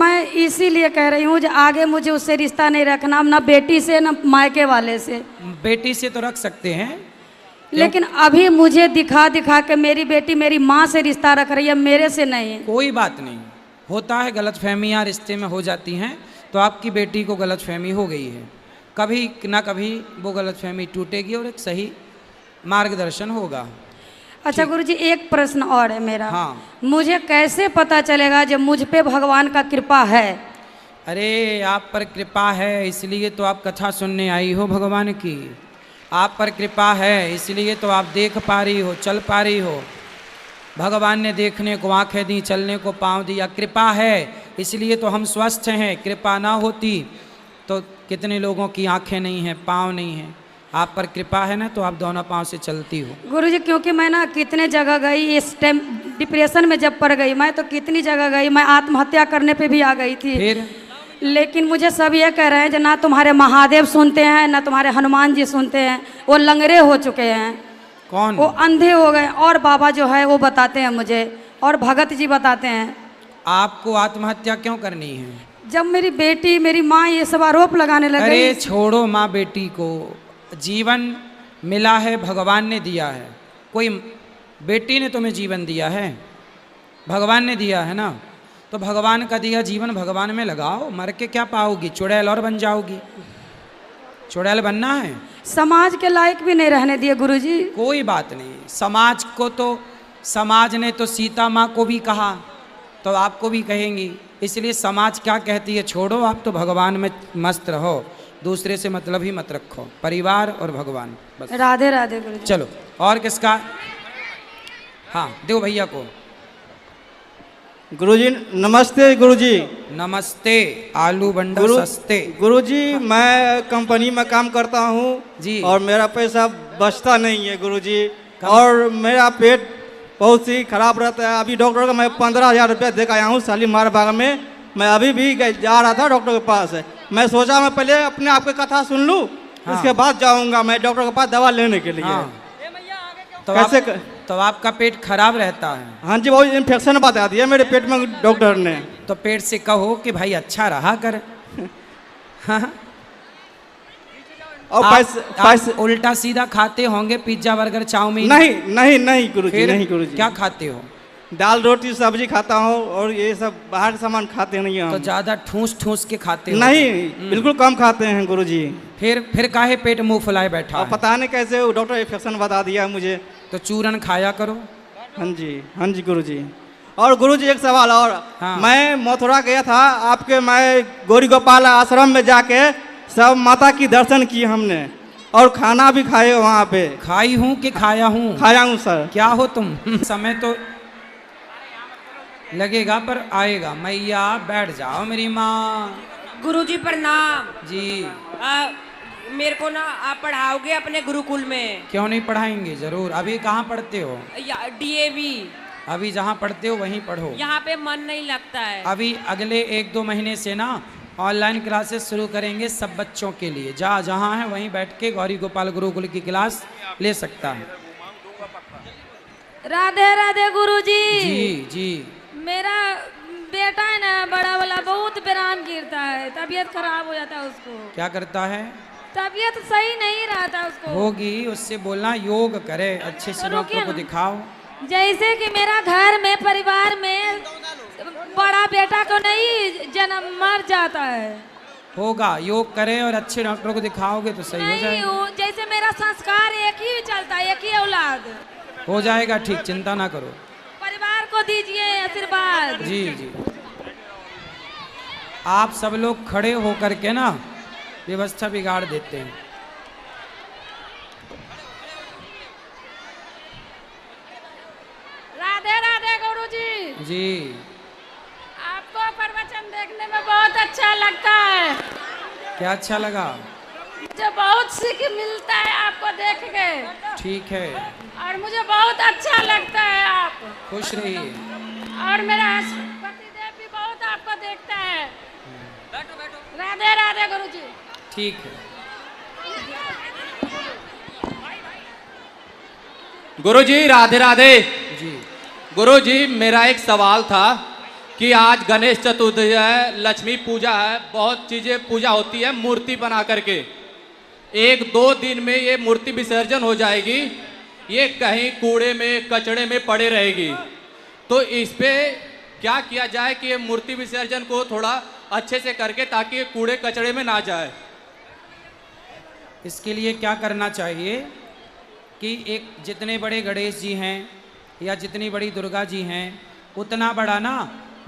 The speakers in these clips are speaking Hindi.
मैं इसीलिए कह रही हूँ जो आगे मुझे उससे रिश्ता नहीं रखना, ना बेटी से ना मायके वाले से। बेटी से तो रख सकते हैं, लेकिन अभी मुझे दिखा दिखा के मेरी बेटी मेरी माँ से रिश्ता रख रही है, मेरे से नहीं। कोई बात नहीं, होता है, गलतफहमियां रिश्ते में हो जाती हैं। तो आपकी बेटी को गलतफहमी हो गई है, कभी ना कभी वो गलतफहमी टूटेगी और एक सही मार्गदर्शन होगा। अच्छा गुरुजी, एक प्रश्न और है मेरा। हाँ। मुझे कैसे पता चलेगा जब मुझ पे भगवान का कृपा है? अरे आप पर कृपा है इसलिए तो आप कथा सुनने आई हो भगवान की। आप पर कृपा है इसलिए तो आप देख पा रही हो, चल पा रही हो। भगवान ने देखने को आंखें दी, चलने को पाँव दिया। कृपा है इसलिए तो हम स्वस्थ हैं। कृपा ना होती तो कितने लोगों की आंखें नहीं हैं, पाँव नहीं हैं। आप पर कृपा है ना, तो आप दोनों पाँव से चलती हो। गुरुजी, क्योंकि मैं ना कितने जगह गई, इस टाइम डिप्रेशन में जब पड़ गई मैं, तो कितनी जगह गई, मैं आत्महत्या करने पे भी आ गई थी। फिर लेकिन मुझे सब ये कह रहे हैं कि ना तुम्हारे महादेव सुनते हैं ना तुम्हारे हनुमान जी सुनते हैं, वो लंगड़े हो चुके हैं। कौन? वो अंधे हो गए। और बाबा जो है वो बताते हैं मुझे, और भगत जी बताते हैं। आपको आत्महत्या क्यों करनी है? जब मेरी बेटी मेरी माँ ये सब आरोप लगाने लगे। अरे छोड़ो माँ बेटी को, जीवन मिला है, भगवान ने दिया है। कोई बेटी ने तुम्हें जीवन दिया है? भगवान ने दिया है ना। तो भगवान का दिया जीवन भगवान में लगाओ, मर के क्या पाओगी? चुड़ैल और बन जाओगी। चुड़ैल बनना है? समाज के लायक भी नहीं रहने दिए गुरुजी। कोई बात नहीं, समाज को तो समाज ने तो सीता माँ को भी कहा, तो आपको भी कहेंगी। इसलिए समाज क्या कहती है छोड़ो, आप तो भगवान में मस्त रहो, दूसरे से मतलब ही मत रखो, परिवार और भगवान बस। राधे राधे गुरुजी। चलो, और किसका? हाँ दो भैया को। गुरुजी नमस्ते। गुरुजी नमस्ते। आलू बंडा सस्ते। गुरुजी मैं कंपनी में काम करता हूँ जी, और मेरा पैसा बचता नहीं है गुरुजी, और मेरा पेट बहुत ही खराब रहता है। अभी डॉक्टर का मैं 15,000 रुपया दे के आया हूँ शालीमार बाग में। मैं अभी भी जा रहा था डॉक्टर के पास। मैं सोचा मैं पहले अपने आप की कथा सुन लूँ, हाँ। उसके बाद जाऊँगा मैं डॉक्टर के पास दवा लेने के लिए। हाँ। तो कैसे तो आपका पेट खराब रहता है? हाँ जी, बहुत इन्फेक्शन बता दिया मेरे पेट में डॉक्टर ने। तो पेट से कहो कि भाई अच्छा रहा कर। हाँ। और आप उल्टा सीधा खाते होंगे, पिज्जा बर्गर चाउमीन? नहीं नहीं नहीं गुरुजी, नहीं गुरुजी। क्या खाते हो? दाल रोटी सब्जी खाता हूँ, और ये सब बाहर का सामान खाते नहीं हैं तो हम। ज्यादा ठूस ठूस के खाते हो? नहीं, बिल्कुल कम खाते हैं गुरुजी। फिर काहे पेट मुंह फुलाए बैठा और है? पता नहीं कैसे वो डॉक्टर इन्फेक्शन बता दिया मुझे। तो चूरन खाया करो। हाँ जी गुरुजी। और गुरुजी एक सवाल और। हाँ। मैं मथुरा गया था आपके, मैं गौरी गोपाल आश्रम में जाके सब माता की दर्शन किए हमने, और खाना भी खाए वहाँ पे। खाई हूँ कि खाया हूँ? खाया हूँ सर। क्या हो तुम? समय तो लगेगा पर आएगा। मैया बैठ जाओ मेरी माँ। गुरुजी प्रणाम जी। मेरे को ना आप पढ़ाओगे अपने गुरुकुल में? क्यों नहीं पढ़ाएंगे, जरूर। अभी कहाँ पढ़ते हो? डीएवी। अभी जहाँ पढ़ते हो वहीं पढ़ो। यहाँ पे मन नहीं लगता है। अभी अगले 1-2 महीने से ना ऑनलाइन क्लासेस शुरू करेंगे सब बच्चों के लिए। जहाँ है वहीं बैठ के गौरी गोपाल गुरुकुल की क्लास ले सकता है। राधे राधे गुरुजी। जी जी। मेरा बेटा है ना बड़ा वाला, बहुत व्यायाम गिरता है, तबीयत खराब हो जाता है उसको। क्या करता है? तबीयत सही नहीं रहता उसको। होगी, उससे बोलना योग करे, अच्छे से डॉक्टर को दिखाओ। जैसे कि मेरा घर में परिवार में बड़ा बेटा को नहीं जन्म मर जाता है। होगा, योग करे और अच्छे डॉक्टर को दिखाओगे तो सही हो जाएगा। जैसे मेरा संस्कार एक ही चलता है, एक ही औलाद। हो जाएगा ठीक, चिंता ना करो। परिवार को दीजिए आशीर्वाद। जी जी। आप सब लोग खड़े होकर के ना व्यवस्था बिगाड़ देते हैं। राधे राधे गुरुजी। जी। आपको प्रवचन देखने में बहुत अच्छा लगता है। क्या अच्छा लगा? मुझे बहुत सीख मिलता है आपको देख के। ठीक है, और मुझे बहुत अच्छा लगता है आप। खुश रहिए। और मेरा पतिदेव भी बहुत आपको देखता है। बैठो बैठो। राधे राधे गुरुजी। ठीक है। गुरुजी राधे राधे। जी। गुरुजी मेरा एक सवाल था कि आज गणेश चतुर्थी है, लक्ष्मी पूजा है, बहुत चीज़ें पूजा होती है मूर्ति बना करके। 1-2 दिन में ये मूर्ति विसर्जन हो जाएगी, ये कहीं कूड़े में कचड़े में पड़े रहेगी। तो इस पे क्या किया जाए कि ये मूर्ति विसर्जन को थोड़ा अच्छे से करके ताकि ये कूड़े कचड़े में ना जाए। इसके लिए क्या करना चाहिए कि एक जितने बड़े गणेश जी हैं या जितनी बड़ी दुर्गा जी हैं, उतना बड़ा ना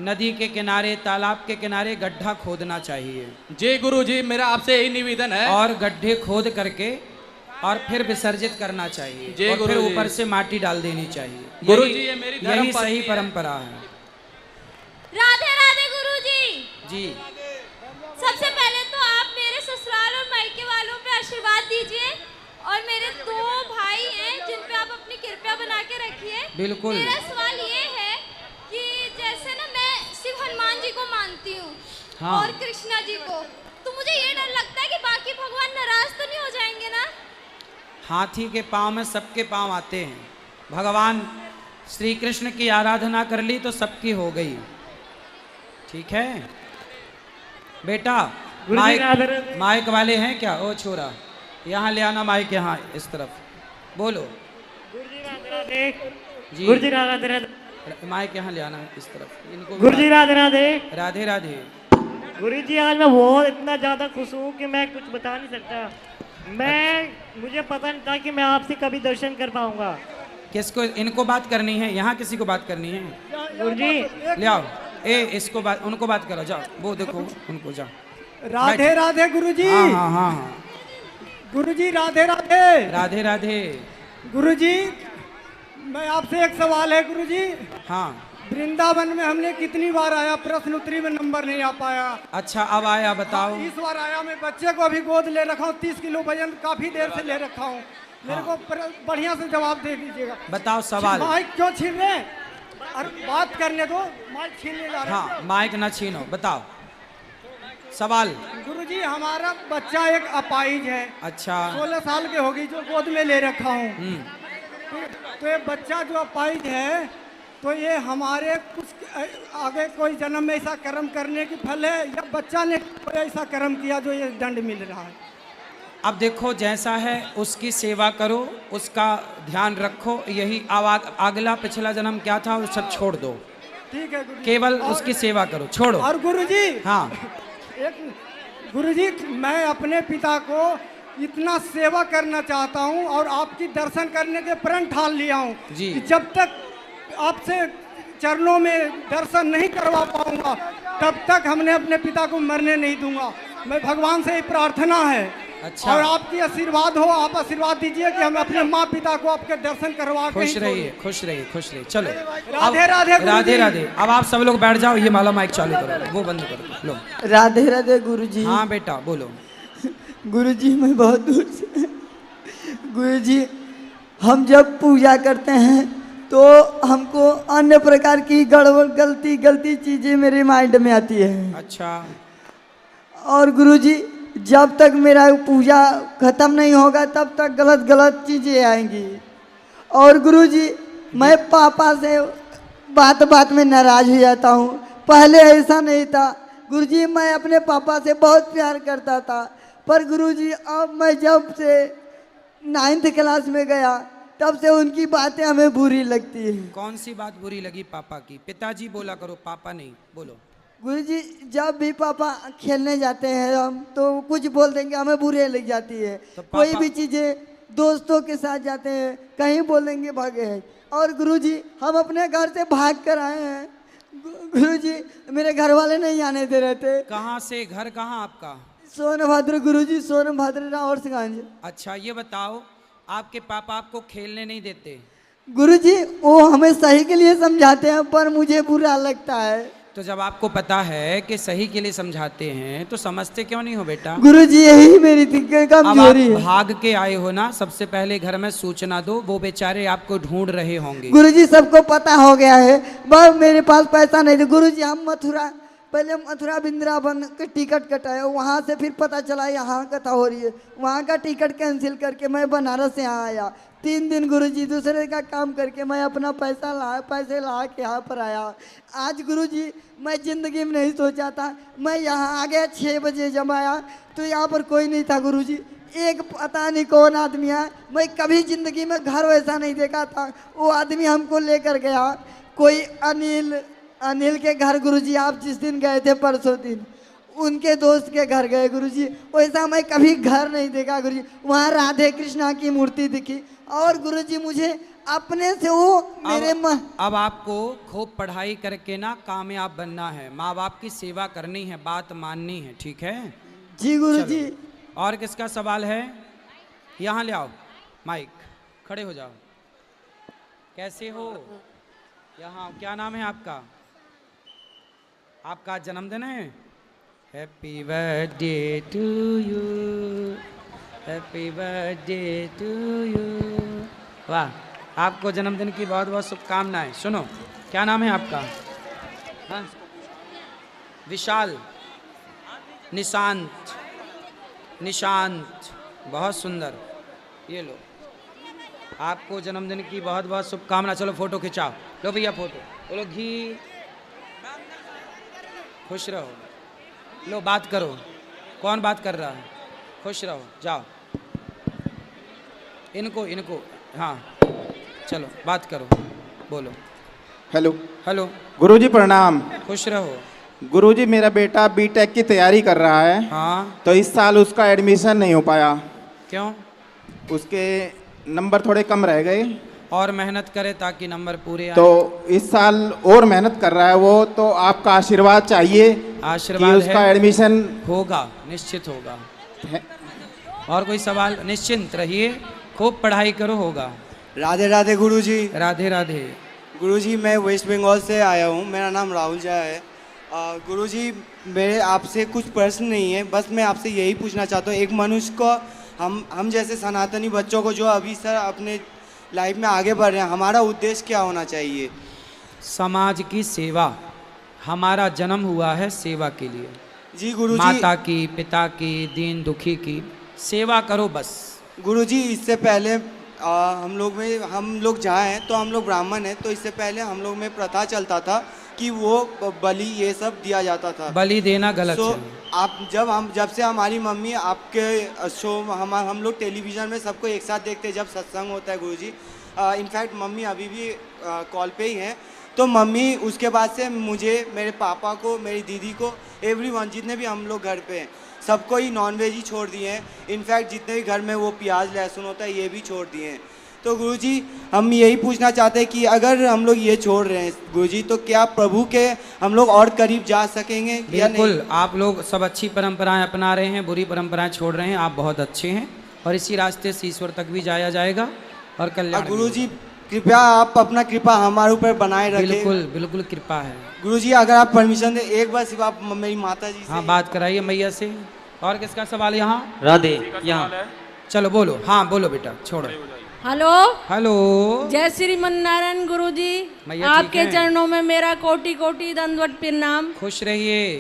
नदी के किनारे, तालाब के किनारे गड्ढा खोदना चाहिए। जी गुरुजी, मेरा आपसे यही निवेदन है। और गड्ढे खोद करके और फिर विसर्जित करना चाहिए जी और फिर गुरुजी। ऊपर से माटी डाल देनी चाहिए। गुरुजी, ये मेरी धर्म यही पत्नी सही है। परंपरा है। राधे राधे गुरुजी। जी सबसे पहले तो आप मेरे ससुराल और मायके वालों पे आशीर्वाद दीजिए और मेरे 2 भाई हैं जिन पे आप अपनी कृपा बना के रखिए। बिल्कुल। मेरा सवाल ये है कि जैसे ना मैं शिव हनुमान जी को मानती हूँ हाँ। और कृष्णा जी को, तो मुझे ये डर लगता है कि बाकी भगवान नाराज तो नहीं हो जाएंगे ना। हाथी के पाँव में सबके पाँव आते हैं। भगवान श्री कृष्ण की आराधना कर ली तो सबकी हो गई। ठीक है बेटा, माइक वाले हैं क्या? ओ छोरा, यहाँ ले आना माइक, यहाँ इस तरफ बोलो। जी गुरुजी राधे राधे। माइक यहाँ ले आना इस तरफ इनको भी। गुरुजी राधे राधे। राधे राधे। गुरुजी आज मैं बहुत इतना ज़्यादा खुश हूँ कि मैं कुछ बता नहीं सकता। मुझे पता नहीं था कि मैं आपसे कभी दर्शन कर पाऊंगा। किसको इनको बात करनी है? यहाँ किसी को बात करनी है? गुरुजी ले आओ, इसको बात, उनको बात करो, जाओ वो देखो उनको, जाओ। राधे राधे गुरुजी। हाँ हाँ हाँ हाँ। गुरुजी राधे राधे। राधे राधे। गुरुजी मैं आपसे एक सवाल है गुरुजी। हाँ। वृंदावन में हमने कितनी बार आया, प्रश्न उत्तरी में नंबर नहीं आ पाया। अच्छा अब आया, बताओ। इस बार आया, मैं बच्चे को अभी गोद ले रखा हूँ, 30 किलो वजन काफी देर से ले रखा हूँ। मेरे को बढ़िया से जवाब दे दीजिएगा। बताओ सवाल। माइक क्यों छीन रहे हैं? और बात करने दो, माइक छीनने जा रहे हैं। हाँ माइक ना छीनो, बताओ सवाल। गुरुजी हमारा बच्चा एक अपाहिज है। अच्छा। 16 साल के होगी, जो गोद में ले रखा हूँ। तो ये बच्चा जो अपाहिज है, तो ये हमारे कुछ आगे कोई जन्म में ऐसा कर्म करने की फल है या बच्चा ने कोई ऐसा कर्म किया जो ये दंड मिल रहा है? अब देखो, जैसा है उसकी सेवा करो, उसका ध्यान रखो। यही अगला पिछला जन्म क्या था वो सब छोड़ दो। ठीक है गुरुजी। केवल उसकी सेवा करो, छोड़ो। और गुरुजी हाँ गुरुजी मैं अपने पिता को इतना सेवा करना चाहता हूँ और आपकी दर्शन करने के प्रण ठान लिया हूँ जी। कि जब तक आपसे चरणों में दर्शन नहीं करवा पाऊंगा तब तक हमने अपने पिता को मरने नहीं दूंगा। मैं भगवान से ही प्रार्थना है। अच्छा। और आपकी आशीर्वाद हो, आप आशीर्वाद दीजिए कि हम अपने माँ पिता को आपके दर्शन करवा के खुश रहिए, खुश रहिए, खुश रहिए। चलो राधे राधे गुरुजी। राधे राधे। अब आप सब लोग बैठ जाओ, ये माला माइक चालू करो, वो बंद करो। लो राधे राधे गुरुजी। हाँ बेटा बोलो। गुरुजी मैं बहुत दूर से, गुरुजी हम जब पूजा करते हैं तो हमको अन्य प्रकार की गड़बड़ गलती चीजें मेरे माइंड में आती है। अच्छा। और गुरुजी जब तक मेरा पूजा खत्म नहीं होगा तब तक गलत चीजें आएंगी। और गुरुजी मैं पापा से बात में नाराज हो जाता हूँ। पहले ऐसा नहीं था गुरुजी, मैं अपने पापा से बहुत प्यार करता था, पर गुरुजी अब मैं जब से 9th क्लास में गया तब से उनकी बातें हमें बुरी लगती है। कौन सी बात बुरी लगी पापा की? पिताजी बोला करो, पापा नहीं। बोलो। गुरुजी जब भी पापा खेलने जाते हैं हम तो कुछ बोल देंगे, हमें बुरे लग जाती है। तो कोई भी चीजें दोस्तों के साथ जाते हैं कहीं बोलेंगे भागे हैं। और गुरुजी हम अपने घर से भाग कर आए हैं। गुरुजी मेरे घर वाले नहीं आने दे रहे थे। कहाँ से? घर कहाँ आपका? सोनभद्र गुरुजी, सोनभद्र रावरसगंज। अच्छा ये बताओ, आपके पापा आपको खेलने नहीं देते? गुरुजी वो हमें सही के लिए समझाते हैं पर मुझे बुरा लगता है। तो जब आपको पता है कि सही के लिए समझाते हैं तो समझते क्यों नहीं हो बेटा? गुरुजी यही मेरी कमजोरी है। भाग के आए हो ना, सबसे पहले घर में सूचना दो, वो बेचारे आपको ढूंढ रहे होंगे। गुरुजी सबको पता हो गया है, बस मेरे पास पैसा नहीं था। गुरुजी हम मथुरा पहले मथुरा वृंदावन का टिकट कटाया, वहाँ से फिर पता चला यहाँ कथा हो रही है, वहाँ का टिकट कैंसिल करके मैं बनारस से यहाँ आया। 3 दिन गुरुजी दूसरे का काम करके मैं अपना पैसे ला के यहाँ पर आया। आज गुरुजी मैं ज़िंदगी में नहीं सोचा था, मैं यहाँ आ गया 6 बजे जब आया तो यहाँ पर कोई नहीं था गुरुजी। एक पता नहीं कौन आदमी है, मैं कभी ज़िंदगी में घर वैसा नहीं देखा था, वो आदमी हमको लेकर गया। कोई अनिल के घर गुरुजी, आप जिस दिन गए थे परसों दिन, उनके दोस्त के घर गए गुरुजी। वैसा मैं कभी घर नहीं देखा गुरुजी। वहाँ राधे कृष्णा की मूर्ति दिखी और गुरुजी मुझे अपने से वो मेरे अब आपको खूब पढ़ाई करके ना कामयाब बनना है, माँ बाप की सेवा करनी है, बात माननी है, ठीक है जी गुरुजी। और किसका सवाल है? यहाँ ले आओ माइक, खड़े हो जाओ। कैसे हो? यहाँ क्या नाम है आपका? आपका जन्मदिन है? Happy birthday to you, happy birthday to you. वाह, आपको जन्मदिन की बहुत बहुत शुभकामनाएं। सुनो, क्या नाम है आपका? हाँ? विशाल, निशांत, निशांत, बहुत सुंदर। ये लो, आपको जन्मदिन की बहुत बहुत शुभकामना। चलो फोटो खिंचाओ, लो भैया फोटो, बोलो घी। खुश रहो, लो बात करो। कौन बात कर रहा है? खुश रहो, जाओ इनको हाँ चलो बात करो, बोलो। हेलो हेलो गुरुजी प्रणाम। खुश रहो। गुरुजी मेरा बेटा बीटेक की तैयारी कर रहा है। हाँ, तो इस साल उसका एडमिशन नहीं हो पाया। क्यों? उसके नंबर थोड़े कम रह गए। और मेहनत करे ताकि नंबर पूरे आए। तो इस साल और मेहनत कर रहा है वो, तो आपका आशीर्वाद चाहिए। आशीर्वाद कि उसका एडमिशन होगा, निश्चित होगा। और कोई सवाल? निश्चिंत रहिए, खूब पढ़ाई करो, होगा। राधे राधे गुरुजी। राधे राधे गुरुजी, मैं वेस्ट बंगाल से आया हूँ, मेरा नाम राहुल झा है। गुरुजी, मेरे आपसे कुछ प्रश्न नहीं है, बस मैं आपसे यही पूछना चाहता हूँ। एक मनुष्य को, हम जैसे सनातनी बच्चों को जो अभी सर अपने लाइफ में आगे बढ़ रहे हैं, हमारा उद्देश्य क्या होना चाहिए? समाज की सेवा। हमारा जन्म हुआ है सेवा के लिए। जी गुरुजी। माता की, पिता की, दीन दुखी की सेवा करो बस। गुरुजी, इससे पहले हम लोग जहाँ हैं तो हम लोग ब्राह्मण हैं, तो इससे पहले हम लोग में प्रथा चलता था कि वो बलि ये सब दिया जाता था। बलि देना गलत है। आप जब से हमारी मम्मी आपके शो, हम लोग टेलीविज़न में सबको एक साथ देखते हैं जब सत्संग होता है गुरुजी। इनफैक्ट मम्मी अभी भी कॉल पे ही हैं। तो मम्मी उसके बाद से मुझे, मेरे पापा को, मेरी दीदी को, एवरीवन, जितने भी हम लोग घर पे हैं, सबको ही नॉनवेज ही छोड़ दिए हैं। इनफैक्ट जितने भी घर में वो प्याज लहसुन होता है ये भी छोड़ दिए हैं। तो गुरुजी, हम यही पूछना चाहते हैं कि अगर हम लोग ये छोड़ रहे हैं गुरुजी, तो क्या प्रभु के हम लोग और करीब जा सकेंगे या नहीं? बिल्कुल, आप लोग सब अच्छी परंपराएं अपना रहे हैं, बुरी परंपराएं छोड़ रहे हैं, आप बहुत अच्छे हैं और इसी रास्ते से ईश्वर तक भी जाया जाएगा और कल्याण। गुरुजी कृपया आप अपना कृपा हमारे ऊपर बनाए रखें। बिल्कुल बिल्कुल कृपा है गुरुजी। अगर आप परमिशन दे, एक बार सिर्फ आप मेरी माता जी से। हाँ, बात कराइए मैया से। और किसका सवाल? यहाँ राधे, यहाँ चलो बोलो। हाँ बोलो बेटा, छोड़ो। हेलो हेलो, जय श्री नारायण गुरुजी, आपके चरणों में मेरा कोटि कोटि दंडवत प्रणाम। खुश रहिए।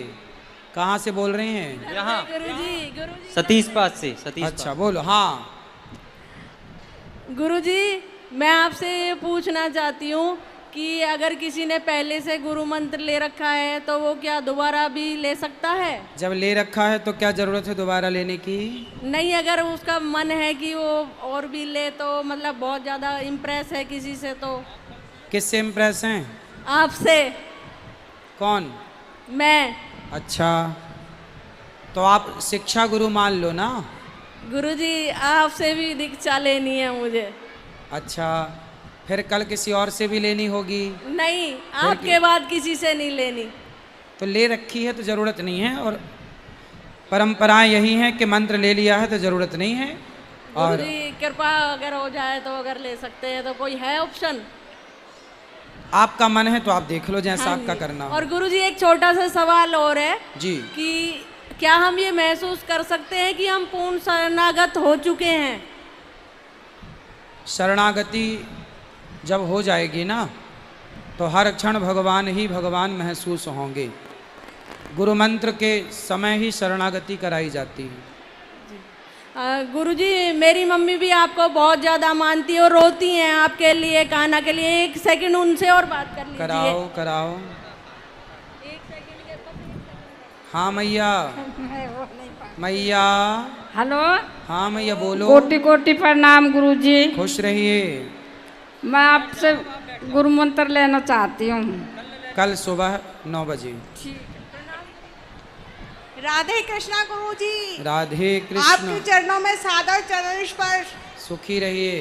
कहाँ से बोल रहे हैं? यहाँ गुरुजी सतीश पास से। सतीश अच्छा बोलो। हाँ गुरुजी, मैं आपसे ये पूछना चाहती हूँ कि अगर किसी ने पहले से गुरु मंत्र ले रखा है तो वो क्या दोबारा भी ले सकता है? जब ले रखा है तो क्या जरूरत है दोबारा लेने की? नहीं, अगर उसका मन है कि वो और भी ले, तो मतलब बहुत ज़्यादा इम्प्रेस है किसी से। तो किससे इम्प्रेस हैं? आपसे। कौन? मैं। अच्छा, तो आप शिक्षा गुरु मान लो ना। गुरुजी, आपसे भी दीक्षा लेनी है मुझे। अच्छा, फिर कल किसी और से भी लेनी होगी? नहीं, आपके बाद किसी से नहीं लेनी। तो ले रखी है तो ज़रूरत नहीं है, और परंपराएं यही हैं कि मंत्र ले लिया है तो ज़रूरत नहीं है। और कृपा अगर हो जाए तो अगर ले सकते हैं तो कोई है ऑप्शन? आपका मन है तो आप देख लो, जैसा आपका करना हो। और गुरुजी, एक छोटा सा सवाल और है जी, कि क्या हम ये महसूस कर सकते हैं कि हम पूर्ण शरणागत हो चुके हैं? शरणागति जब हो जाएगी ना तो हर क्षण भगवान ही भगवान महसूस होंगे। गुरु मंत्र के समय ही शरणागति कराई जाती है। गुरुजी मेरी मम्मी भी आपको बहुत ज़्यादा मानती है और रोती हैं आपके लिए, कान्हा के लिए। एक सेकंड उनसे और बात कर लीजिए। कराओ कराओ। हाँ मैया, मैया। हेलो। हाँ मैया बोलो। कोटि कोटि प्रणाम गुरुजी। खुश रहिए। मैं आपसे गुरु मंत्र लेना चाहती हूँ। कल सुबह 9 बजे। राधे कृष्णा गुरुजी। राधे कृष्ण। आपके चरणों में सादर चरण स्पर्श। सुखी रहिए।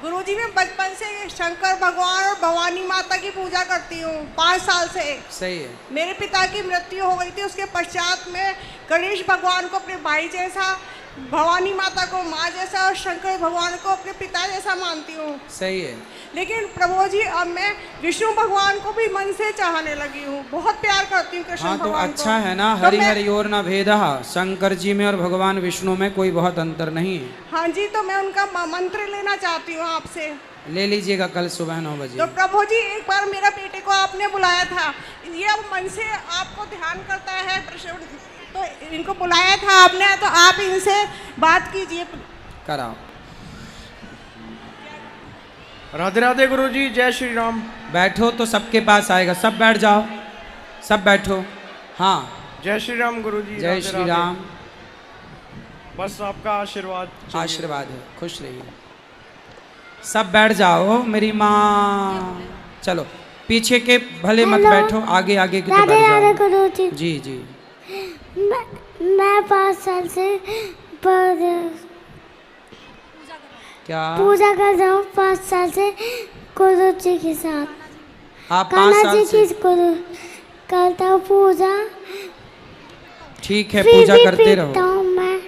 गुरुजी मैं बचपन से शंकर भगवान और भवानी माता की पूजा करती हूँ 5 साल से। सही है। मेरे पिता की मृत्यु हो गई थी, उसके पश्चात में गणेश भगवान को अपने भाई जैसा, भवानी माता को माँ जैसा और शंकर भगवान को अपने पिता जैसा मानती हूँ। सही है। लेकिन प्रभु जी अब मैं विष्णु भगवान को भी मन से चाहने लगी हूँ, बहुत प्यार करती हूँ कृष्ण हाँ तो भगवान अच्छा को। है ना। तो हरि मैं- हरि और न भेदः। शंकर जी में और भगवान विष्णु में कोई बहुत अंतर नहीं है। हाँ जी, तो मैं उनका मंत्र लेना चाहती हूँ आपसे। ले लीजिएगा कल सुबह 9 बजे। तो प्रभु जी एक बार मेरा बेटे को आपने बुलाया था, ये अब मन से आपको ध्यान करता है, तो इनको बुलाया था आपने, तो आप इनसे बात कीजिए। कराओ। राधे राधे गुरुजी, जय श्री राम। बैठो तो सबके पास आएगा। सब बैठ जाओ, सब बैठो। हाँ। जय श्री राम गुरुजी। जय राधे श्री राधे। राम। बस आपका आशीर्वाद चाहिए। आशीर्वाद है। खुश रहिए। सब बैठ जाओ मेरी माँ। चलो पीछे के भले मत बैठो, आगे आगे के तो बैठ जाओ। गुरुजी। जी जी। मैं 5 साल से क्या पूजा कर रहा हूँ 5 साल से गुरु जी के साथ। आप 5 कान्हा साल जी से? की गुरु करता हूँ पूजा। ठीक है, फिर पूजा भी करते पीटता रहो। हूँ मैं,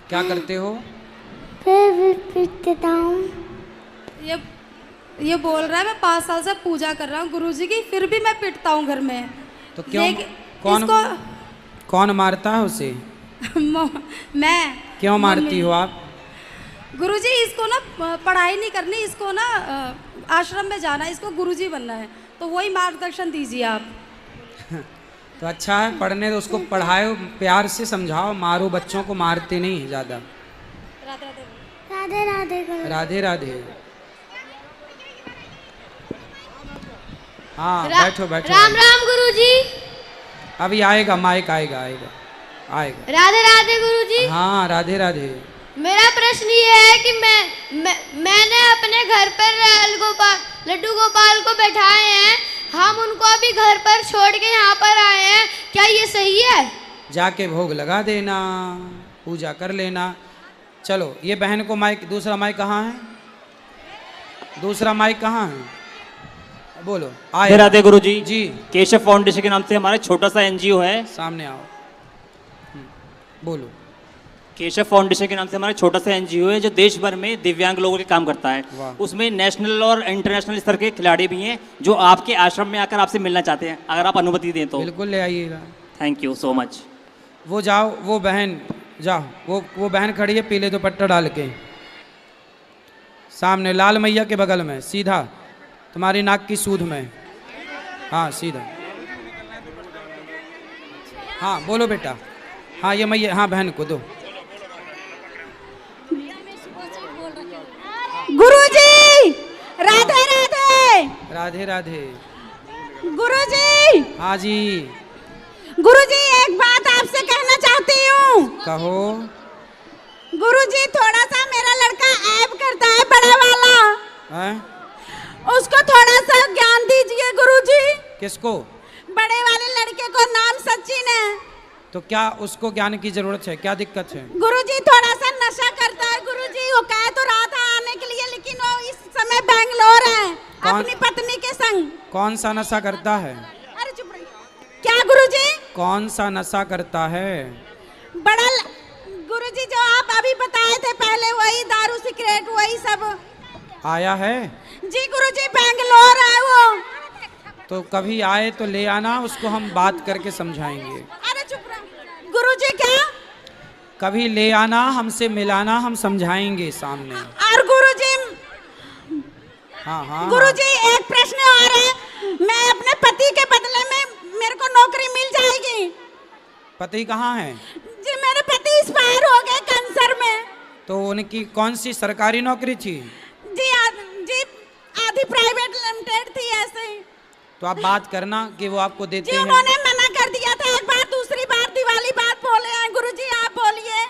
क्या करते हो? फिर भी पीटता हूँ। ये बोल रहा है मैं 5 साल से पूजा कर रहा हूँ गुरुजी की, फिर भी मैं पिटता हूँ घर में। तो क्यों? कौन कौन मारता है उसे? मैं। क्यों मारती हो आप? गुरुजी इसको ना पढ़ाई नहीं करनी, इसको ना आश्रम में जाना है, इसको गुरुजी बनना है, तो वही मार्गदर्शन दीजिए आप। तो अच्छा है, पढ़ने दो उसको, पढ़ाओ, प्यार से समझाओ, मारो बच्चों को, मारते नहीं ज़्यादा। राधे राधे गुरु। राधे राधे। हाँ बैठो बैठो। राम राम गुरुजी। अभी आएगा, माइक आएगा आएगा आएगा। राधे राधे गुरुजी। हाँ राधे राधे। मेरा प्रश्न ये है कि मैंने अपने घर पर लड्डू गोपाल को बैठाए हैं, हम उनको अभी घर पर छोड़ के यहाँ पर आए हैं, क्या ये सही है? जाके भोग लगा देना, पूजा कर लेना। चलो ये बहन को माइक, दूसरा माइक कहाँ है? दूसरा माइक कहाँ है? बोलो। राधे राधे गुरुजी। जी। केशव फाउंडेशन के नाम से हमारा छोटा सा एनजीओ है। सामने आओ। बोलो। केशव फाउंडेशन के नाम से हमारा छोटा सा एनजीओ है जो देश भर में दिव्यांग लोगों के काम करता है। उसमें नेशनल और इंटरनेशनल स्तर के खिलाड़ी भी हैं जो आपके आश्रम में आकर आपसे मिलना चाहते हैं, अगर आप अनुमति दें तो। बिल्कुल ले आइएगा। Thank you so much. वो जाओ, वो बहन जाओ, वो बहन खड़ी है पीले दुपट्टा डाल के सामने, लाल मैया के बगल में, सीधा तुम्हारी नाक की सूद में। हाँ सीधा। हाँ बोलो बेटा। हाँ ये मैया, हाँ बहन को दो। गुरुजी राधे राधे। राधे राधे। गुरुजी। हाँ जी। गुरुजी एक बात आपसे कहना चाहती हूँ। कहो। गुरुजी थोड़ा सा मेरा लड़का ऐब करता है, बड़ा वाला, हैं? उसको थोड़ा सा ज्ञान दीजिए गुरुजी। किसको? बड़े वाले लड़के को, नाम सचिन है। तो क्या उसको ज्ञान की जरूरत है? क्या दिक्कत है? गुरुजी थोड़ा सा नशा करता है गुरुजी, वो कह तो रहा था आने के लिए, लेकिन वो इस समय बेंगलोर है अपनी पत्नी के संग। कौन सा नशा करता है? अरे चुप रही। क्या गुरुजी? कौन सा नशा करता है? बड़ा गुरुजी जो आप अभी बताए थे पहले, वही दारू सिगरेट वही सब। आया है? जी गुरुजी बेंगलोर है वो। तो कभी आए तो ले आना, उसको हम बात करके समझाएंगे। अरे चुप रहो। गुरुजी क्या? कभी ले आना, हमसे मिलाना, हम समझाएंगे सामने। और गुरुजी, हाँ हाँ। गुरुजी एक प्रश्न और है, मैं अपने पति के बदले में मेरे को नौकरी मिल जाएगी? पति कहाँ है? जी मेरे पति एक्सपायर हो गए कैंसर में। तो उनकी कौन सी सरकारी नौकरी थी? जी आधी प्राइवेट लिमिटेड थी ऐसे ही। तो आप बात करना कि वो आपको देते जी हैं। उन्होंने मना कर दिया था एक बार, दूसरी बार दिवाली बात बोले हैं। गुरुजी आप बोलिए।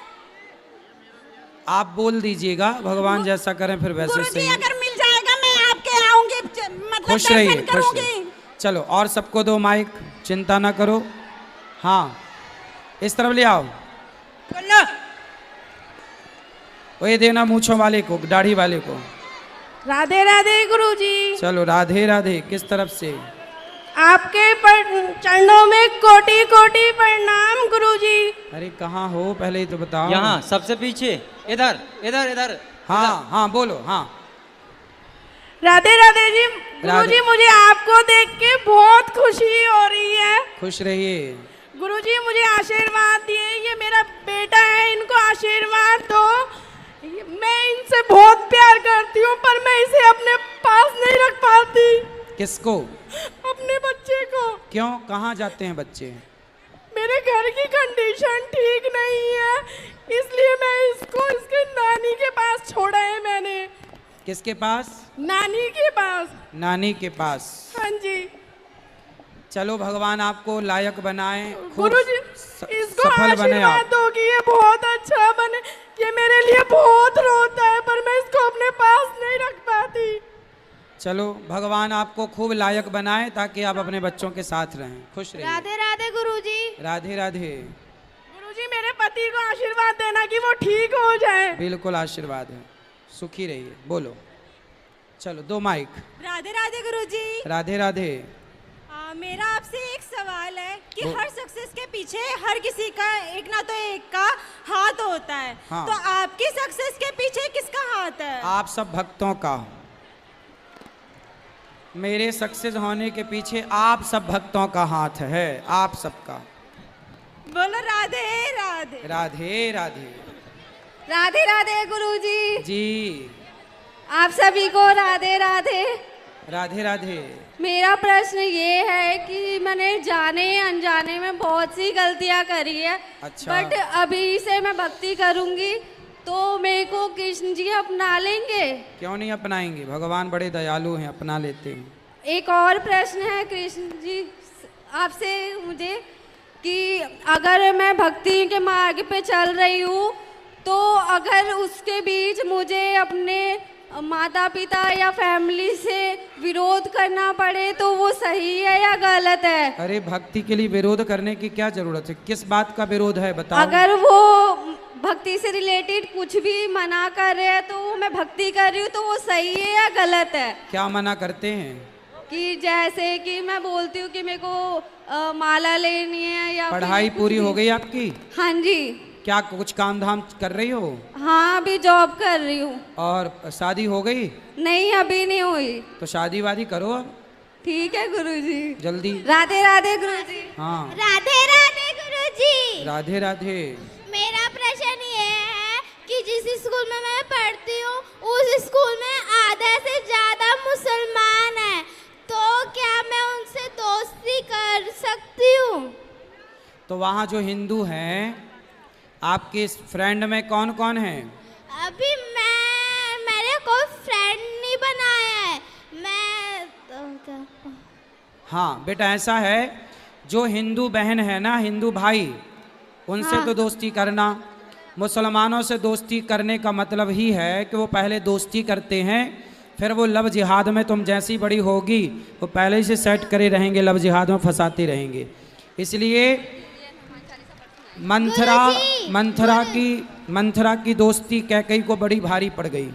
आप बोल दीजिएगा, भगवान जैसा करें फिर वैसे गुरुजी सही। अगर मिल जाएगा मैं आपके आऊंगी, मतलब खुश रहिए, दर्शन खुश करूंगी। रहिए। चलो और सबको दो माइक, चिंता ना करो। हाँ इस तरफ ले आओ। वो ये देना मूंछों वाले को, दाढ़ी वाले को। राधे राधे गुरुजी। चलो राधे राधे। किस तरफ से? आपके चरणों में कोटि कोटि प्रणाम गुरुजी। अरे कहाँ हो पहले ही तो बताओ। यहाँ सबसे पीछे, इधर इधर इधर। हाँ हाँ बोलो। हाँ राधे राधे जी। गुरुजी मुझे आपको देख के बहुत खुशी हो रही है। खुश रहिए। गुरुजी मुझे आशीर्वाद दिए, ये मेरा बेटा है, इनको आशीर्वाद दो। मैं इनसे बहुत प्यार करती हूँ पर मैं इसे अपने पास नहीं रख पाती। किसको? अपने बच्चे को। क्यों, कहाँ जाते हैं बच्चे? मेरे घर की कंडीशन ठीक नहीं है, इसलिए मैं इसको इसके नानी के पास छोड़ा है मैंने। किसके पास? नानी के पास। नानी के पास। हाँ जी। चलो भगवान आपको लायक बनाए, गुरुजी इसको सफल बने आशीर्वाद आप। दो कि ये बहुत अच्छा बने। ये मेरे लिए बहुत रोता है पर मैं इसको अपने पास नहीं रख पाती। चलो भगवान आपको खूब लायक बनाए ताकि आप अपने बच्चों के साथ रहें। खुश रहिए। राधे राधे गुरुजी। राधे राधे। गुरुजी मेरे पति को आशीर्वाद देना कि वो ठीक हो जाए। बिल्कुल आशीर्वाद है, सुखी रहिए। बोलो। चलो दो माइक। राधे राधे गुरुजी। राधे राधे। मेरा आपसे एक सवाल है कि वो- हर सक्सेस के पीछे हर किसी का एक ना तो एक का हाथ होता है। हाँ। तो आपकी सक्सेस के पीछे किसका हाथ है? आप सब भक्तों का। मेरे सक्सेस होने के पीछे आप सब भक्तों का हाथ है, आप सबका। बोलो राधे राधे। राधे राधे। राधे राधे गुरुजी। जी आप सभी को राधे राधे। राधे राधे। मेरा प्रश्न ये है कि मैंने जाने अनजाने में बहुत सी गलतियां करी है। अच्छा। बट अभी से मैं भक्ति करूंगी तो मेरे को कृष्ण जी अपना लेंगे? क्यों नहीं अपनाएंगे, भगवान बड़े दयालु हैं, अपना लेते हैं। एक और प्रश्न है कृष्ण जी आपसे मुझे कि अगर मैं भक्ति के मार्ग पे चल रही हूँ तो अगर उसके बीच मुझे अपने माता पिता या फैमिली से विरोध करना पड़े तो वो सही है या गलत है? अरे भक्ति के लिए विरोध करने की क्या जरूरत है? किस बात का विरोध है बताओ। अगर वो भक्ति से रिलेटेड कुछ भी मना कर रहे हैं तो मैं भक्ति कर रही हूँ तो वो सही है या गलत है? क्या मना करते हैं? कि जैसे कि मैं बोलती हूँ कि मेरे को माला लेनी है या पढ़ाई पूरी हो गई आपकी? हाँ जी। क्या कुछ काम धाम कर रही हो? हाँ अभी जॉब कर रही हूँ। और शादी हो गई? नहीं अभी नहीं हुई। तो शादी वादी करो अब ठीक है गुरुजी। जल्दी। राधे राधे गुरुजी। हाँ राधे राधे गुरुजी। राधे राधे। मेरा प्रश्न ये है कि जिस स्कूल में मैं पढ़ती हूँ उस स्कूल में आधा से ज्यादा मुसलमान हैं, तो क्या मैं उनसे दोस्ती कर सकती हूँ? तो वहाँ जो हिंदू हैं, आपके फ्रेंड में कौन कौन है? अभी मैंने कोई फ्रेंड नहीं बनाया है। हाँ बेटा ऐसा है, जो हिंदू बहन है ना, हिंदू भाई, उनसे हाँ। तो दोस्ती करना। मुसलमानों से दोस्ती करने का मतलब ही है कि वो पहले दोस्ती करते हैं, फिर वो लव जिहाद में तुम जैसी बड़ी होगी वो पहले ही से सेट करे रहेंगे, लव जिहाद में फंसाते रहेंगे। इसलिए मंथरा की दोस्ती कैकई को बड़ी भारी पड़ गई।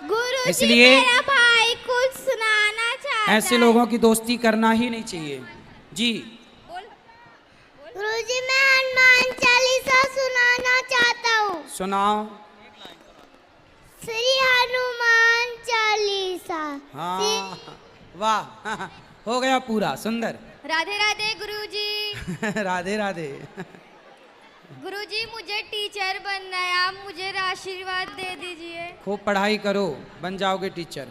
गुरुजी इसलिए मेरा भाई कुछ सुनाना चाहता है। ऐसे लोगों की दोस्ती करना ही नहीं चाहिए। जी गुरुजी मैं हनुमान चालीसा सुनाना चाहता हूँ। सुनाओ। श्री हनुमान चालीसा। हाँ वाह हो गया पूरा, सुंदर। राधे राधे गुरुजी। राधे राधे। गुरुजी मुझे टीचर बनना है, आप मुझे आशीर्वाद दे दीजिए। खूब पढ़ाई करो, बन जाओगे टीचर।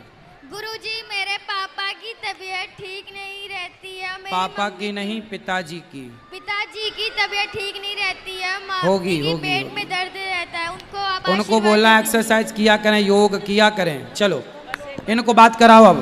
गुरुजी मेरे पापा की तबीयत ठीक नहीं रहती है। पापा की नहीं, पिताजी की। पिताजी जी की तबीयत ठीक नहीं रहती है, होगी, की होगी, पेट होगी। में दर्द रहता है, उनको आप उनको आशीर्वाद बोलना दीजिए। एक्सरसाइज किया करें, योग किया करें। चलो इनको बात कराओ अब।